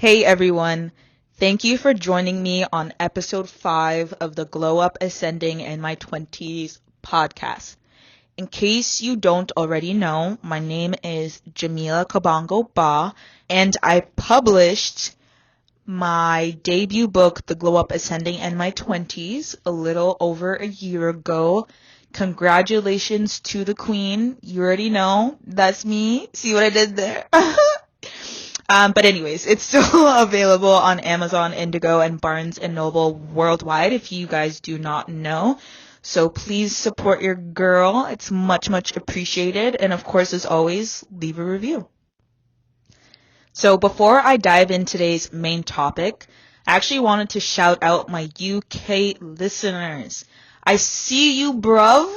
Hey everyone, thank you for joining me on episode 5 of the Glow Up Ascending in My Twenties podcast. In case you don't already know, my name is Jamila Kabango Ba, and I published my debut book, The Glow Up Ascending in My Twenties, a little over a year ago. Congratulations to the queen. You already know, that's me. See what I did there? But anyways, it's still available on Amazon, Indigo, and Barnes & Noble worldwide if you guys do not know. So please support your girl. It's much, much appreciated. And of course, as always, leave a review. So before I dive in today's main topic, I actually wanted to shout out my UK listeners. I see you, bruv.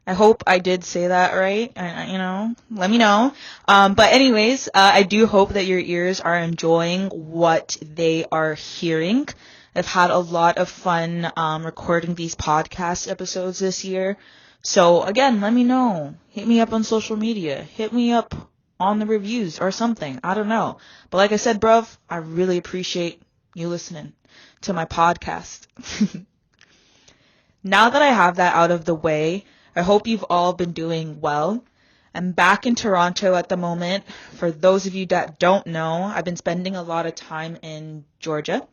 I hope I did say that right. Let me know. But anyways, I do hope that your ears are enjoying what they are hearing. I've had a lot of fun recording these podcast episodes this year. So again, let me know. Hit me up on social media. Hit me up on the reviews or something. I don't know. But like I said, bruv, I really appreciate you listening to my podcast. Now that I have that out of the way, I hope you've all been doing well. I'm back in Toronto at the moment. For those of you that don't know, I've been spending a lot of time in Georgia.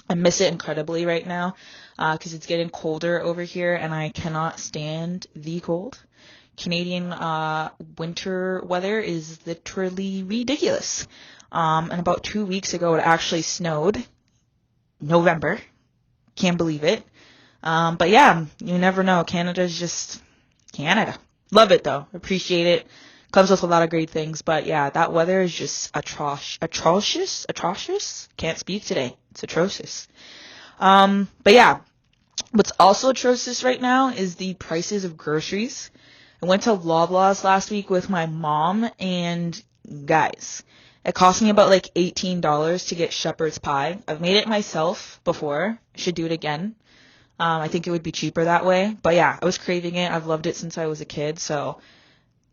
I miss it incredibly right now because it's getting colder over here and I cannot stand the cold. Canadian winter weather is literally ridiculous. And about 2 weeks ago, it actually snowed. November. Can't believe it. But yeah, you never know. Canada's just Canada. Love it though. Appreciate it. Comes with a lot of great things. But yeah, that weather is just atrocious. Can't speak today. It's atrocious. But yeah, what's also atrocious right now is the prices of groceries. I went to Loblaws last week with my mom and guys, it cost me about like $18 to get shepherd's pie. I've made it myself before. I should do it again. I think it would be cheaper that way. But yeah, I was craving it. I've loved it since I was a kid. So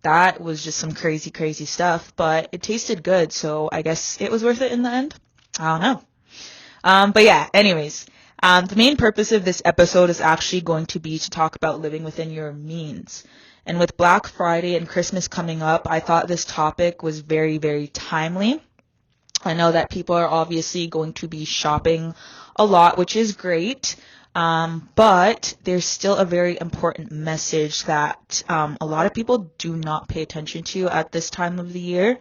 that was just some crazy, crazy stuff. But it tasted good. So I guess it was worth it in the end. I don't know. But yeah, anyways, the main purpose of this episode is actually going to be to talk about living within your means. And with Black Friday and Christmas coming up, I thought this topic was very, very timely. I know that people are obviously going to be shopping a lot, which is great. But there's still a very important message that a lot of people do not pay attention to at this time of the year.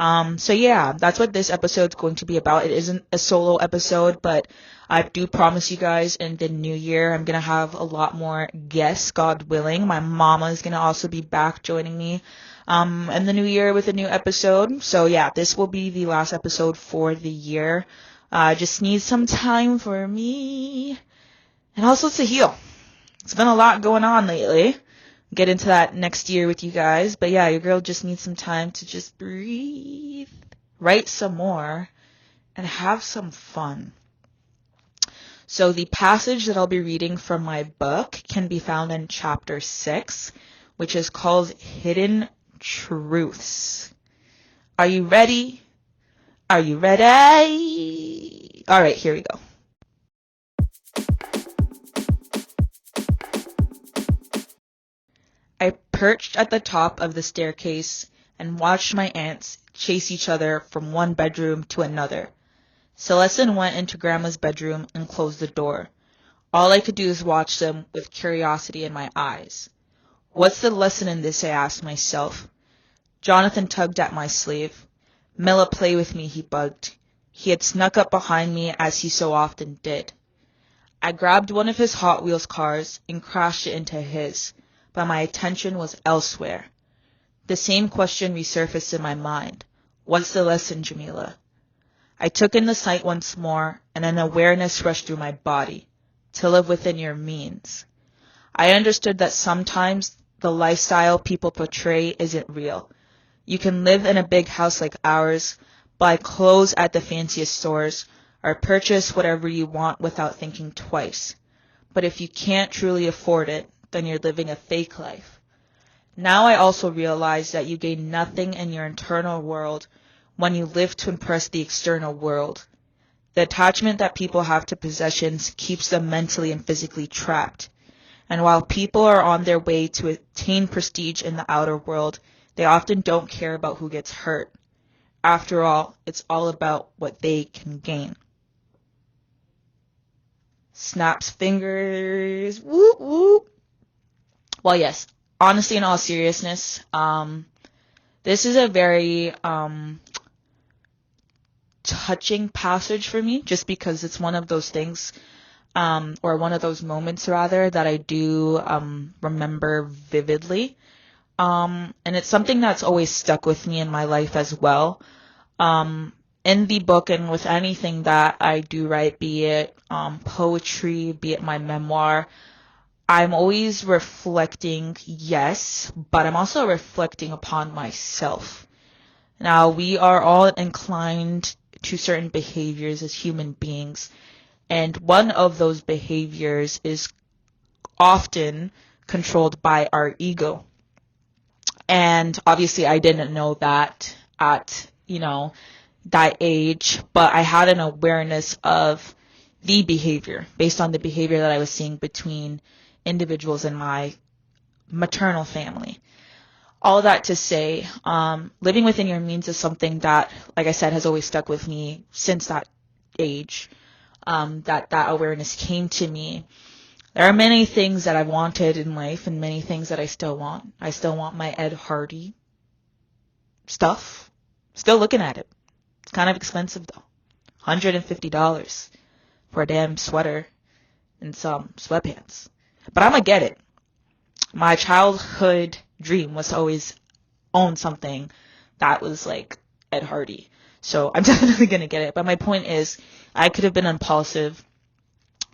So yeah, that's what this episode's going to be about. It isn't a solo episode, but I do promise you guys in the new year, I'm going to have a lot more guests, God willing. My mama is going to also be back joining me in the new year with a new episode. So yeah, this will be the last episode for the year. Just need some time for me. And also to heal. It's been a lot going on lately. Get into that next year with you guys. But yeah, your girl just needs some time to just breathe, write some more, and have some fun. So the passage that I'll be reading from my book can be found in chapter 6, which is called Hidden Truths. Are you ready? Are you ready? All right, here we go. I perched at the top of the staircase and watched my aunts chase each other from one bedroom to another. Celestin went into Grandma's bedroom and closed the door. All I could do is watch them with curiosity in my eyes. What's the lesson in this, I asked myself. Jonathan tugged at my sleeve. Milla, play with me, he bugged. He had snuck up behind me as he so often did. I grabbed one of his Hot Wheels cars and crashed it into his. But my attention was elsewhere. The same question resurfaced in my mind. What's the lesson, Jamila? I took in the sight once more, and an awareness rushed through my body. To live within your means. I understood that sometimes the lifestyle people portray isn't real. You can live in a big house like ours, buy clothes at the fanciest stores, or purchase whatever you want without thinking twice. But if you can't truly afford it, then you're living a fake life. Now I also realize that you gain nothing in your internal world when you live to impress the external world. The attachment that people have to possessions keeps them mentally and physically trapped. And while people are on their way to attain prestige in the outer world, they often don't care about who gets hurt. After all, it's all about what they can gain. Snaps fingers. Whoop whoop. Well, yes. Honestly, in all seriousness, this is a very touching passage for me, just because it's one of those things, or one of those moments rather, that I do remember vividly. And it's something that's always stuck with me in my life as well. In the book and with anything that I do write, be it poetry, be it my memoir, I'm always reflecting, yes, but I'm also reflecting upon myself. Now, we are all inclined to certain behaviors as human beings, and one of those behaviors is often controlled by our ego. And obviously I didn't know that at, that age, but I had an awareness of the behavior based on the behavior that I was seeing between individuals in my maternal family. All that to say, living within your means is something that, like I said, has always stuck with me since that age, that awareness came to me. There are many things that I've wanted in life and many things that I still want. I still want my Ed Hardy stuff. Still looking at it. It's kind of expensive though. $150 for a damn sweater and some sweatpants. But I'm gonna get it. My childhood dream was to always own something that was like Ed Hardy. So I'm definitely gonna get it. But my point is, I could have been impulsive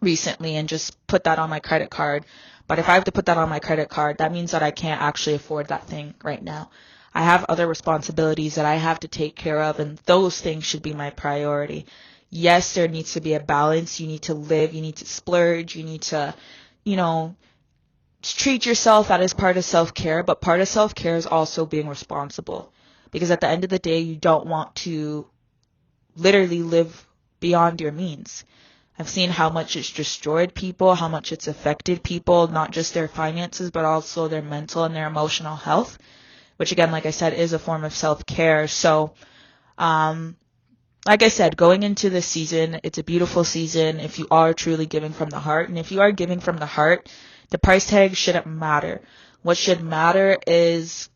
recently and just put that on my credit card. But if I have to put that on my credit card, that means that I can't actually afford that thing right now. I have other responsibilities that I have to take care of, and those things should be my priority. Yes, there needs to be a balance. You need to live. You need to splurge. You need to, treat yourself. That is part of self-care, but part of self-care is also being responsible. Because at the end of the day, you don't want to literally live beyond your means. I've seen how much it's destroyed people, how much it's affected people, not just their finances, but also their mental and their emotional health, which again, like I said, is a form of self-care. So, like I said, going into this season, it's a beautiful season if you are truly giving from the heart. And if you are giving from the heart, the price tag shouldn't matter. What should matter is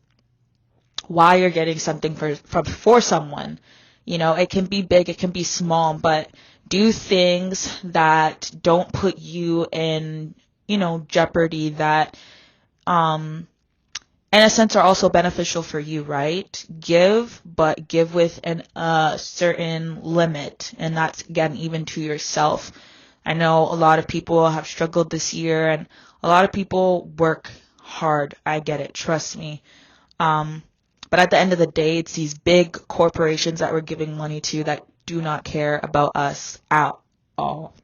why you're getting something for someone. It can be big, it can be small, but do things that don't put you in, jeopardy, that, in a sense, are also beneficial for you, right? Give, but give with a certain limit. And that's, again, even to yourself. I know a lot of people have struggled this year, and a lot of people work hard. I get it. Trust me. But at the end of the day, it's these big corporations that we're giving money to that do not care about us at all.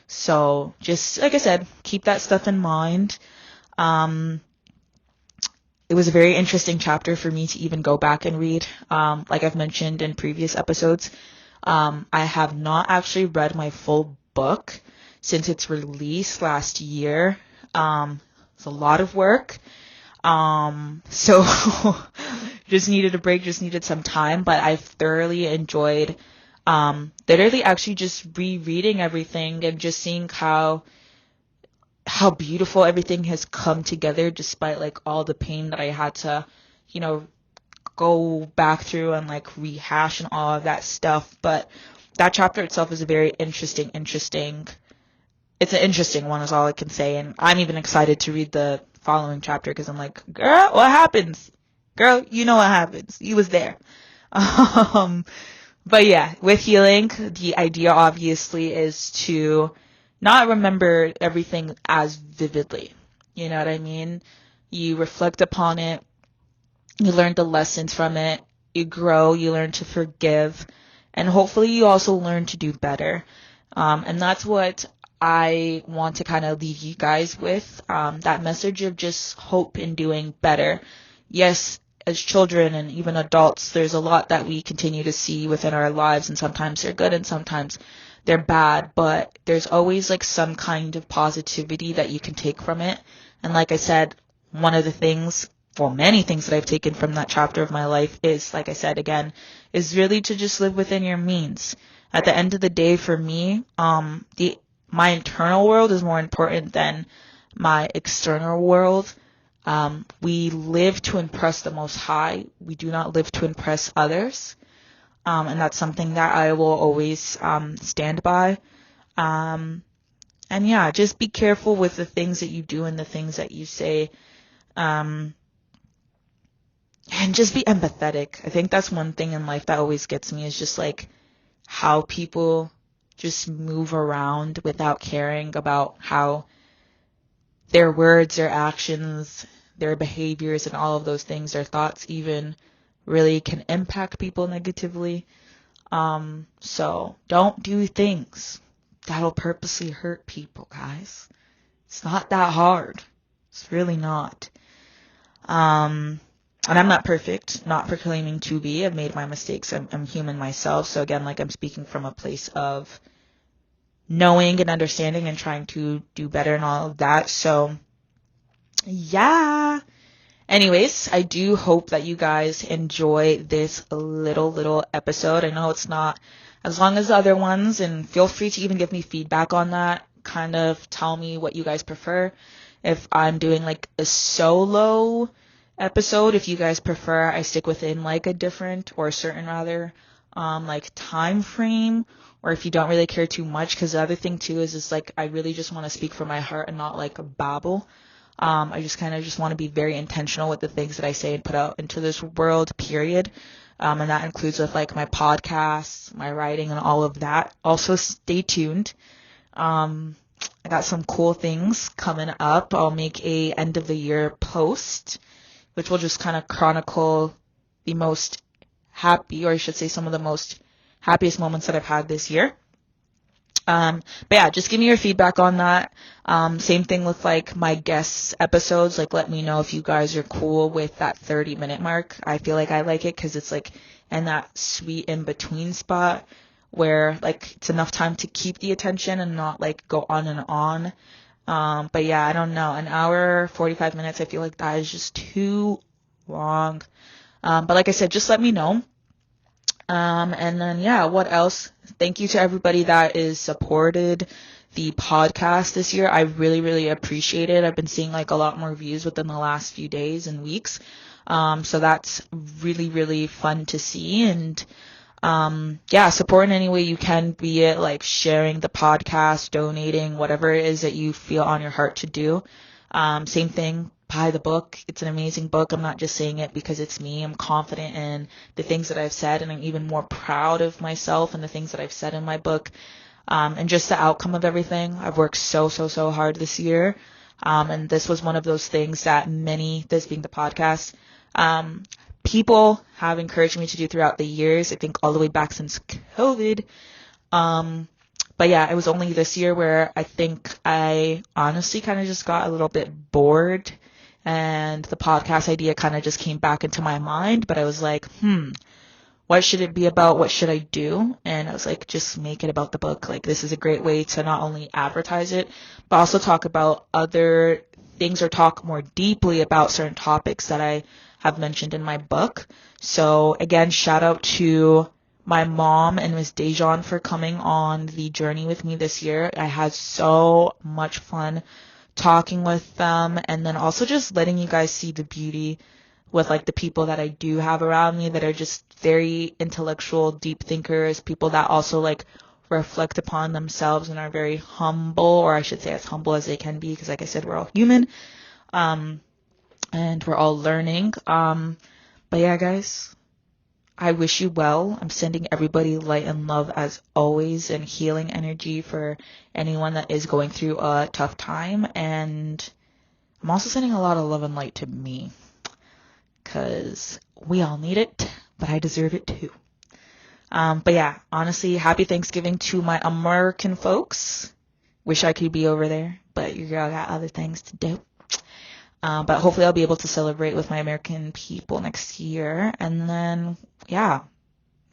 So just, like I said, keep that stuff in mind. It was a very interesting chapter for me to even go back and read. Like I've mentioned in previous episodes, I have not actually read my full book since its release last year. It's a lot of work. So just needed a break, just needed some time, but I've thoroughly enjoyed, literally actually just rereading everything and just seeing how beautiful everything has come together, despite like all the pain that I had to, go back through and like rehash and all of that stuff. But that chapter itself is a very interesting, it's an interesting one is all I can say. And I'm even excited to read the following chapter because I'm like, girl, what happens? Girl, you know what happens. You was there. But yeah, with healing, the idea obviously is to not remember everything as vividly. You know what I mean? You reflect upon it. You learn the lessons from it. You grow. You learn to forgive. And hopefully you also learn to do better. And that's what I want to kind of leave you guys with. That message of just hope in doing better. Yes, as children and even adults, there's a lot that we continue to see within our lives, and sometimes they're good and sometimes they're bad, but there's always like some kind of positivity that you can take from it. And like I said, one of the things, well, many things that I've taken from that chapter of my life is, like I said again, is really to just live within your means. At the end of the day, for me, my internal world is more important than my external world. We live to impress the Most High. We do not live to impress others. And that's something that I will always stand by. And yeah, just be careful with the things that you do and the things that you say. And just be empathetic. I think that's one thing in life that always gets me, is just like how people just move around without caring about how their words, their actions, their behaviors, and all of those things, their thoughts even, really can impact people negatively. So don't do things that'll purposely hurt people, guys. It's not that hard. It's really not. And I'm not perfect, not proclaiming to be. I've made my mistakes. I'm human myself. So again, like, I'm speaking from a place of knowing and understanding and trying to do better and all of that. So yeah. Anyways, I do hope that you guys enjoy this little episode. I know it's not as long as the other ones, and feel free to even give me feedback on that. Kind of tell me what you guys prefer. If I'm doing like a solo episode, if you guys prefer I stick within like a different, or a certain rather, like time frame, or if you don't really care too much, because the other thing too is like I really just want to speak from my heart and not like a babble. I just kind of just want to be very intentional with the things that I say and put out into this world, period. And that includes with like my podcasts, my writing, and all of that. Also, stay tuned. I got some cool things coming up. I'll make a end of the year post, which will just kind of chronicle the most happy, or I should say some of the most happiest moments that I've had this year. But yeah, just give me your feedback on that. Same thing with like my guest episodes. Like, let me know if you guys are cool with that 30-minute mark. I feel like I like it because it's like in that sweet in between spot where like it's enough time to keep the attention and not like go on and on. But yeah, I don't know. An hour, 45 minutes, I feel like that is just too long. But like I said, just let me know. And then, yeah, what else? Thank you to everybody that is supported the podcast this year. I really appreciate it. I've been seeing like a lot more views within the last few days and weeks. So that's really fun to see. And, yeah, support in any way you can, be it like sharing the podcast, donating, whatever it is that you feel on your heart to do. Same thing. Buy the book. It's an amazing book. I'm not just saying it because it's me. I'm confident in the things that I've said, and I'm even more proud of myself and the things that I've said in my book, and just the outcome of everything. I've worked so hard this year, and this was one of those things that this being the podcast, people have encouraged me to do throughout the years. I think all the way back since COVID. But yeah, it was only this year where I think I honestly kind of just got a little bit bored, and the podcast idea kind of just came back into my mind. But I was like, what should it be about? What should I do? And I was like, just make it about the book. Like, this is a great way to not only advertise it, but also talk about other things, or talk more deeply about certain topics that I have mentioned in my book. So again, shout out to my mom and Miss Dejan for coming on the journey with me this year. I had so much fun talking with them, and then also just letting you guys see the beauty with like the people that I do have around me that are just very intellectual, deep thinkers, people that also like reflect upon themselves and are very humble, or I should say as humble as they can be, because like I said, we're all human, and we're all learning. But yeah, guys, I wish you well. I'm sending everybody light and love as always, and healing energy for anyone that is going through a tough time. And I'm also sending a lot of love and light to me, because we all need it, but I deserve it too. But yeah, honestly, happy Thanksgiving to my American folks. Wish I could be over there, but your girl got other things to do. But hopefully I'll be able to celebrate with my American people next year. And then, yeah,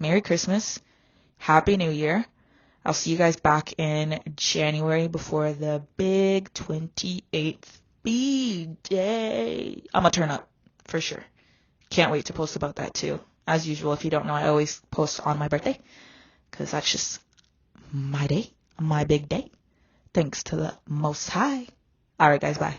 Merry Christmas. Happy New Year. I'll see you guys back in January before the big 28th B-Day. I'm going to turn up for sure. Can't wait to post about that too. As usual, if you don't know, I always post on my birthday because that's just my day, my big day. Thanks to the Most High. All right, guys, bye.